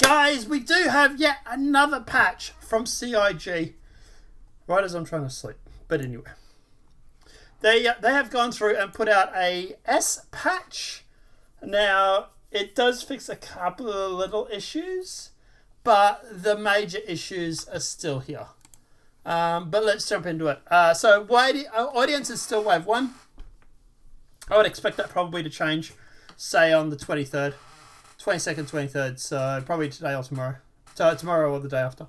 Guys, we do have yet another patch from CIG. Right as I'm trying to sleep. But anyway. They have gone through and put out a S patch. Now, it does fix a couple of little issues, but the major issues are still here. But let's jump into it. So, audience is still wave 1. I would expect that probably to change, say, on the 23rd. 22nd, 23rd, so probably today or tomorrow. So tomorrow or the day after.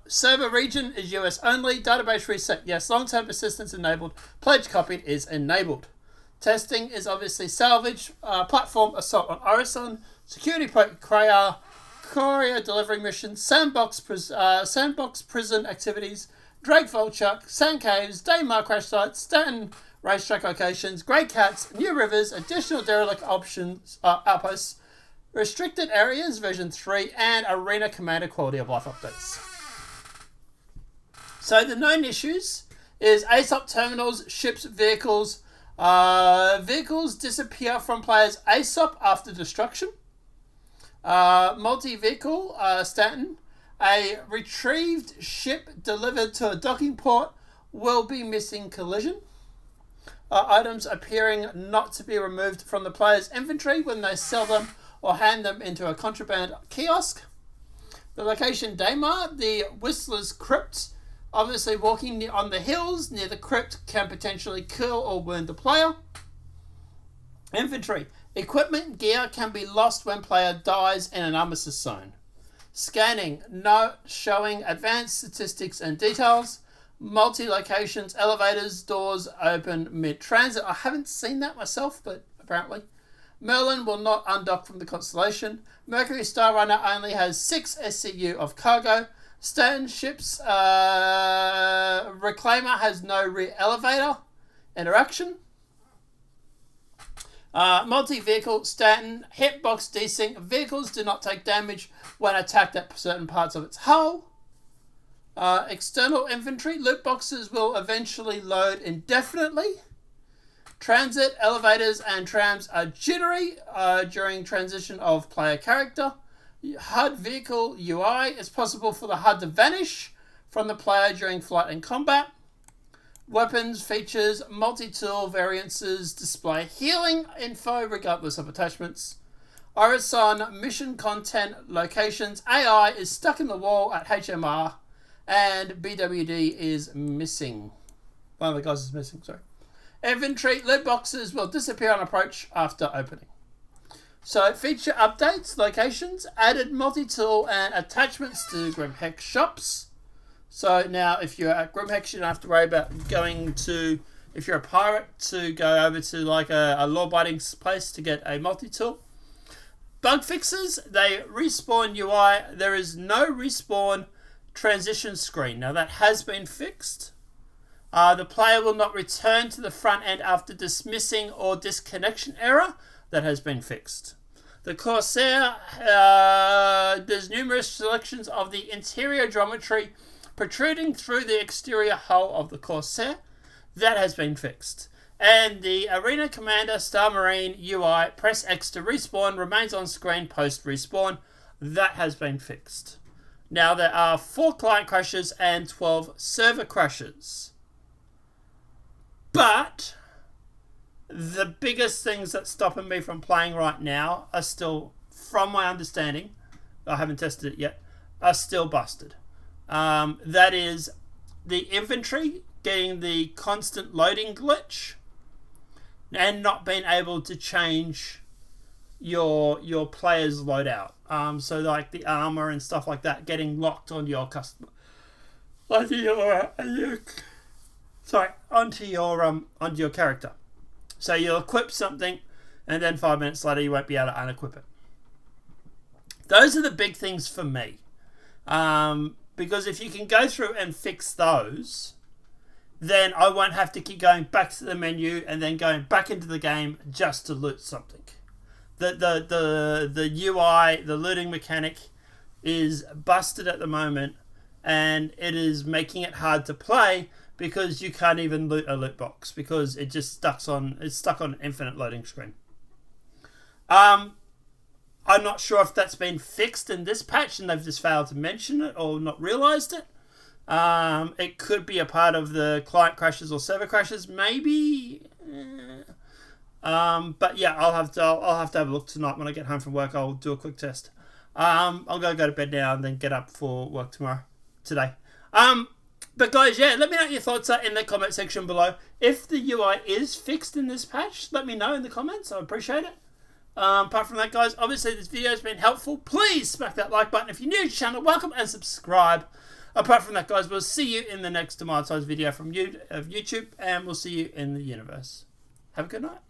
Server region is US only. Database reset, yes. Long-term persistence enabled. Pledge copied is enabled. Testing is obviously salvage. Platform assault on Orison. Security courier delivery missions. Sandbox prison activities. Drake Volchuk. Sand caves. Daymar crash sites. Stanton racetrack locations, Grey Cats, New Rivers, additional derelict options, outposts, restricted areas, version 3, and arena commander quality of life updates. So the known issues is ASOP terminals, ships, vehicles. Vehicles disappear from players' ASOP after destruction. Multi-vehicle, Stanton. A retrieved ship delivered to a docking port will be missing collision. Items appearing not to be removed from the player's inventory when they sell them or hand them into a contraband kiosk. The location Daymar, the Whistler's Crypt. Obviously walking on the hills near the crypt can potentially kill or wound the player. Inventory. Equipment gear can be lost when player dies in an armistice zone. Scanning. Not showing advanced statistics and details. Multi-locations, elevators, doors open mid-transit. I haven't seen that myself, but apparently. Merlin will not undock from the constellation. Mercury Star Runner only has 6 SCU of cargo. Stanton ships, Reclaimer has no rear elevator interaction. Multi-vehicle, Stanton, hitbox desync. Vehicles do not take damage when attacked at certain parts of its hull. External inventory, loot boxes will eventually load indefinitely. Transit, elevators, and trams are jittery during transition of player character. HUD vehicle UI, it's possible for the HUD to vanish from the player during flight and combat. Weapons, features, multi-tool variances display healing info regardless of attachments. Orison mission content locations, AI is stuck in the wall at HMR. And BWD is missing. One of the guys is missing, sorry. Inventory, loot boxes will disappear on approach after opening. So, feature updates, locations, added multi-tool and attachments to Grimhex shops. So, now if you're at Grimhex, you don't have to worry about going to, if you're a pirate, to go over to like a law-abiding place to get a multi-tool. Bug fixes, they respawn UI. There is no respawn transition screen. Now that has been fixed. The player will not return to the front end after dismissing or disconnection error. That has been fixed. The Corsair, there's numerous selections of the interior geometry protruding through the exterior hull of the Corsair. That has been fixed. And the Arena Commander Star Marine UI, press X to respawn, remains on screen post respawn. That has been fixed. Now there are 4 client crashes and 12 server crashes. But the biggest things that's stopping me from playing right now are still, from my understanding, I haven't tested it yet, are still busted. That is the inventory getting the constant loading glitch and not being able to change your player's loadout. So like the armor and stuff like that getting locked on your customer, onto your character. So you'll equip something, and then 5 minutes later you won't be able to unequip it. Those are the big things for me, because if you can go through and fix those, then I won't have to keep going back to the menu and then going back into the game just to loot something. The UI, the looting mechanic, is busted at the moment, and it is making it hard to play because you can't even loot a loot box because it's stuck on an infinite loading screen. I'm not sure if that's been fixed in this patch and they've just failed to mention it or not realized it. It could be a part of the client crashes or server crashes, maybe. But yeah, I'll have to have a look tonight when I get home from work. I'll do a quick test. I'll go to bed now and then get up for work today. But guys, yeah, let me know what your thoughts are in the comment section below. If the UI is fixed in this patch, let me know in the comments. I appreciate it. Apart from that, guys, obviously this video has been helpful. Please smack that like button. If you're new to the channel, welcome and subscribe. Apart from that, guys, we'll see you in the next demonetized video from YouTube, and we'll see you in the universe. Have a good night.